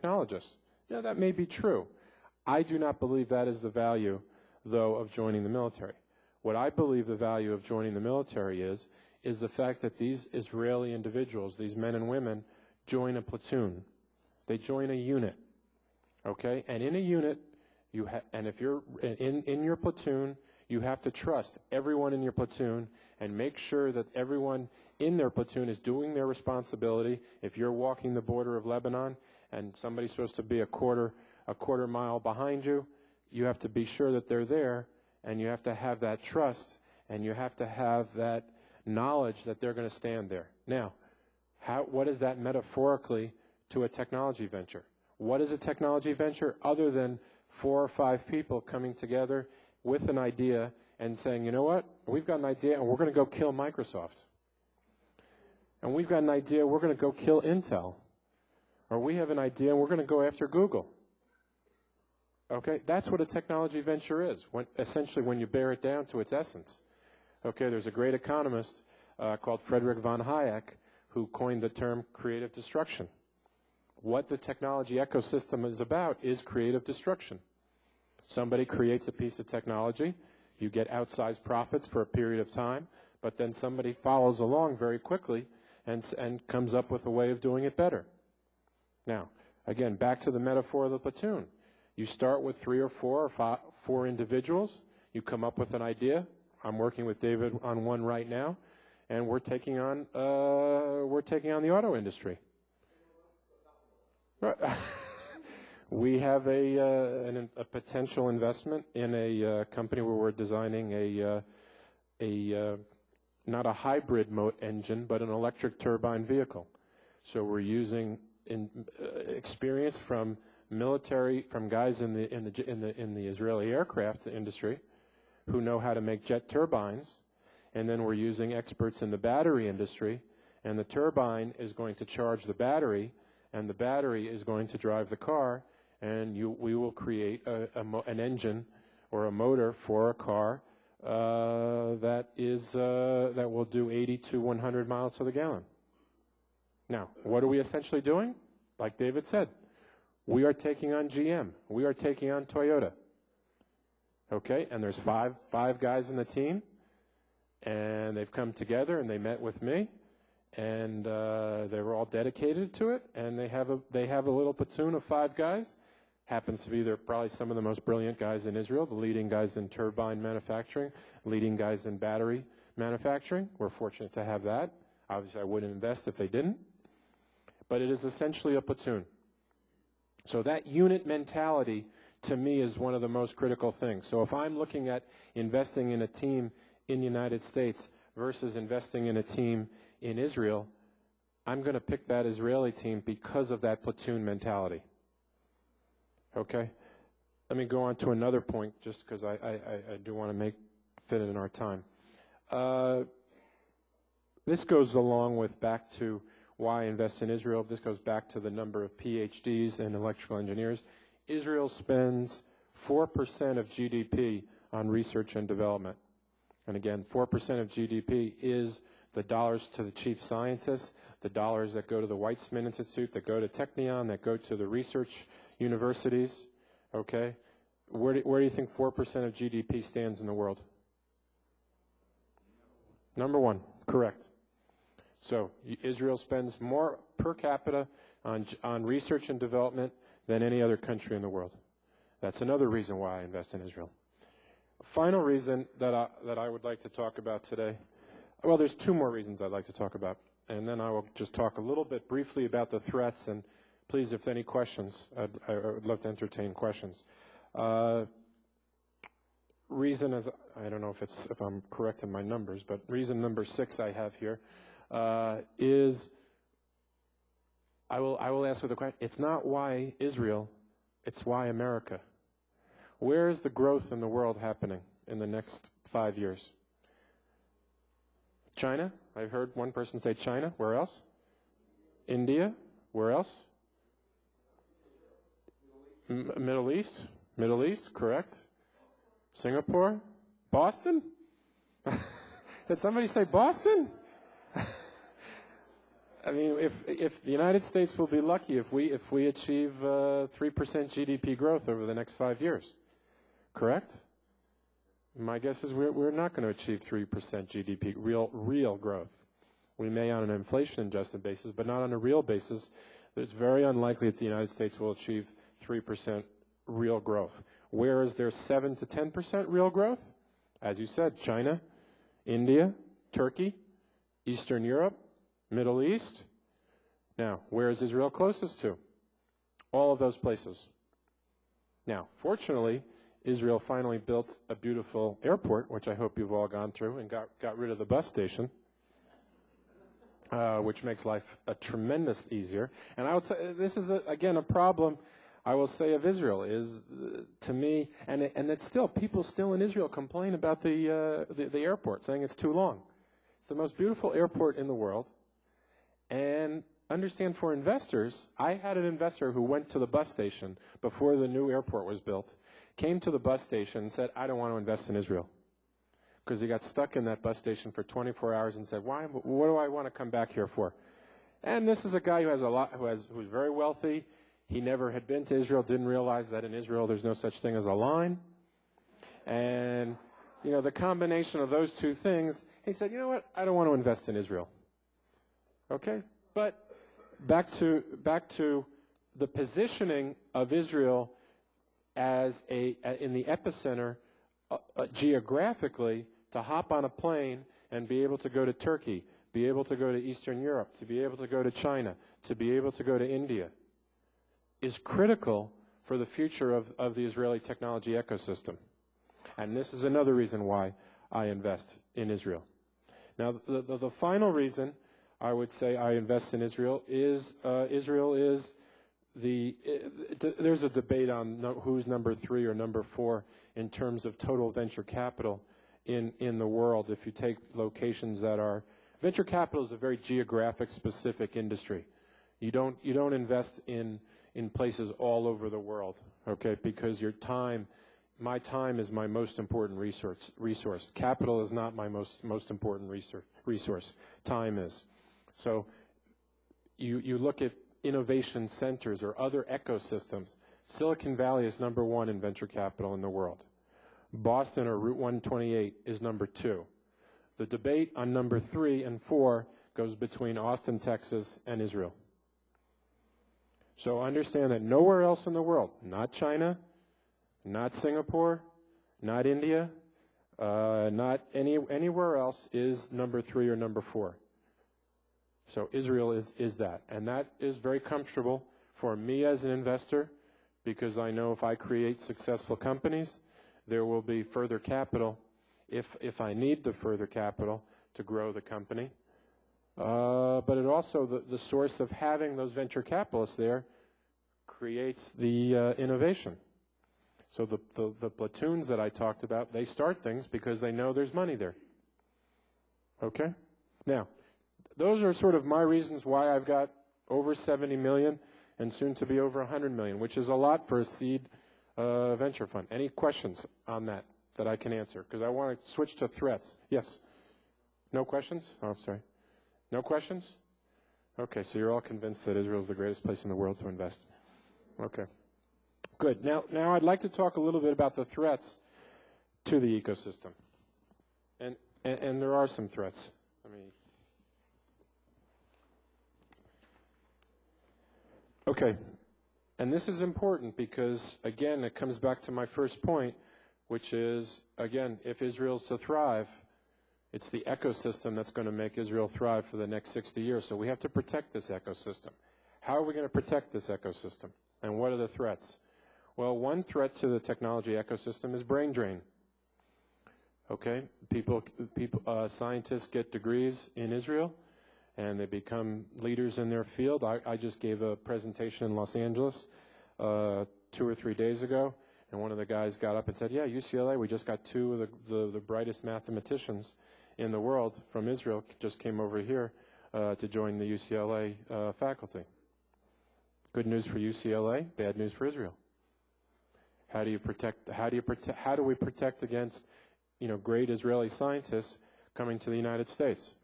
technologists. Yeah, that may be true. I do not believe that is the value, though, of joining the military. What I believe the value of joining the military is the fact that these Israeli individuals, these men and women, join a platoon. They join a unit, okay? And in a unit, and if you're in your platoon, you have to trust everyone in your platoon and make sure that everyone in their platoon is doing their responsibility. If you're walking the border of Lebanon and somebody's supposed to be a quarter mile behind you, you have to be sure that they're there, and you have to have that trust, and you have to have that knowledge that they're going to stand there. Now, what is that metaphorically to a technology venture? What is a technology venture other than 4 or 5 people coming together with an idea and saying, you know what, we've got an idea and we're going to go kill Microsoft. And we've got an idea, we're going to go kill Intel. Or we have an idea and we're going to go after Google. Okay, that's what a technology venture is, essentially when you bear it down to its essence. Okay, there's a great economist called Frederick von Hayek who coined the term creative destruction. What the technology ecosystem is about is creative destruction. Somebody creates a piece of technology, you get outsized profits for a period of time, but then somebody follows along very quickly and comes up with a way of doing it better. Now, again, back to the metaphor of the platoon. You start with 3 or 4 or 4 individuals. You come up with an idea. I'm working with David on one right now, and we're taking on the auto industry. We have a potential investment in a company where we're designing not a hybrid engine, but an electric turbine vehicle. So we're using experience from guys in the Israeli aircraft industry who know how to make jet turbines, and then we're using experts in the battery industry, and the turbine is going to charge the battery, and the battery is going to drive the car, and we will create an engine or a motor for a car that will do 80 to 100 miles to the gallon. Now, what are we essentially doing? Like David said, we are taking on GM. We are taking on Toyota. Okay, and there's five guys in the team, and they've come together and they met with me, and they were all dedicated to it, and they have a little platoon of 5 guys. Happens to be they're probably some of the most brilliant guys in Israel, the leading guys in turbine manufacturing, leading guys in battery manufacturing. We're fortunate to have that. Obviously, I wouldn't invest if they didn't. But it is essentially a platoon. So that unit mentality, to me, is one of the most critical things. So if I'm looking at investing in a team in the United States versus investing in a team in Israel, I'm going to pick that Israeli team because of that platoon mentality. Okay? Let me go on to another point, just because I do want to fit it in our time. This goes along with back to why invest in Israel. This goes back to the number of PhDs and electrical engineers. Israel spends 4% of GDP on research and development. And again, 4% of GDP is the dollars to the chief scientists, the dollars that go to the Weizmann Institute, that go to Technion, that go to the research universities. Okay? Where do you think 4% of GDP stands in the world? Number 1, correct. So Israel spends more per capita on research and development than any other country in the world. That's another reason why I invest in Israel. Final reason that I would like to talk about today, well, there's 2 more reasons I'd like to talk about, and then I will just talk a little bit briefly about the threats, and please, if any questions, I would love to entertain questions. Reason is, I don't know if I'm correct in my numbers, but reason number 6 I have here is, I will answer the question, it's not why Israel, it's why America. Where is the growth in the world happening in the next 5 years? China, I've heard one person say China. Where else? India. Where else? Middle East. Middle East, correct. Singapore. Boston? Did somebody say Boston? I mean, if the United States will be lucky if we achieve 3% GDP growth over the next 5 years, correct? My guess is we're not going to achieve 3% GDP real growth. We may on an inflation-adjusted basis, but not on a real basis. It's very unlikely that the United States will achieve 3% real growth. Where is there 7 to 10% real growth? As you said, China, India, Turkey, Eastern Europe, Middle East. Now, where is Israel closest to? All of those places. Now, fortunately, Israel finally built a beautiful airport, which I hope you've all gone through, and got rid of the bus station, which makes life a tremendous easier. And I will tell you, this is, again, a problem, I will say, of Israel, is, to me, and it's still, people still in Israel complain about the airport, saying it's too long. It's the most beautiful airport in the world. And understand, for investors, I had an investor who went to the bus station before the new airport was built, came to the bus station and said, I don't want to invest in Israel. Because he got stuck in that bus station for 24 hours and said, what do I want to come back here for? And this is a guy who has who's very wealthy. He never had been to Israel, didn't realize that in Israel there's no such thing as a line. And, you know, the combination of those two things, he said, you know what, I don't want to invest in Israel. Okay, but back to the positioning of Israel as in the epicenter geographically, to hop on a plane and be able to go to Turkey, be able to go to Eastern Europe, to be able to go to China, to be able to go to India, is critical for the future of the Israeli technology ecosystem. And this is another reason why I invest in Israel. Now, the final reason I would say I invest in Israel is there's a debate on who's number 3 or number 4 in terms of total venture capital in the world. If you take locations that are, venture capital is a very geographic specific industry. You don't invest in places all over the world, okay? Because my time is my most important resource. Capital is not my most important resource. Time is. So you look at innovation centers or other ecosystems. Silicon Valley is number 1 in venture capital in the world. Boston or Route 128 is number 2. The debate on number 3 and 4 goes between Austin, Texas, and Israel. So understand that nowhere else in the world, not China, not Singapore, not India, not anywhere else is number 3 or number 4. So Israel is that. And that is very comfortable for me as an investor, because I know if I create successful companies, there will be further capital if I need the further capital to grow the company. But it also, the source of having those venture capitalists there creates the innovation. So the platoons that I talked about, they start things because they know there's money there. Okay? Now, those are sort of my reasons why I've got over 70 million and soon to be over 100 million, which is a lot for a seed venture fund. Any questions on that I can answer? Because I want to switch to threats. Yes? No questions? Oh, I'm sorry. No questions? Okay, so you're all convinced that Israel is the greatest place in the world to invest. Okay. Good. Now I'd like to talk a little bit about the threats to the ecosystem. And there are some threats. Okay. And this is important because, again, it comes back to my first point, which is, again, if Israel's to thrive, it's the ecosystem that's going to make Israel thrive for the next 60 years. So we have to protect this ecosystem. How are we going to protect this ecosystem? And what are the threats? Well, one threat to the technology ecosystem is brain drain. Okay? Scientists get degrees in Israel, and they become leaders in their field. I just gave a presentation in Los Angeles 2 or 3 days ago, and one of the guys got up and said, yeah, UCLA, we just got 2 of the brightest mathematicians in the world from Israel, just came over here to join the UCLA faculty. Good news for UCLA, bad news for Israel. How do we protect against, great Israeli scientists coming to the United States?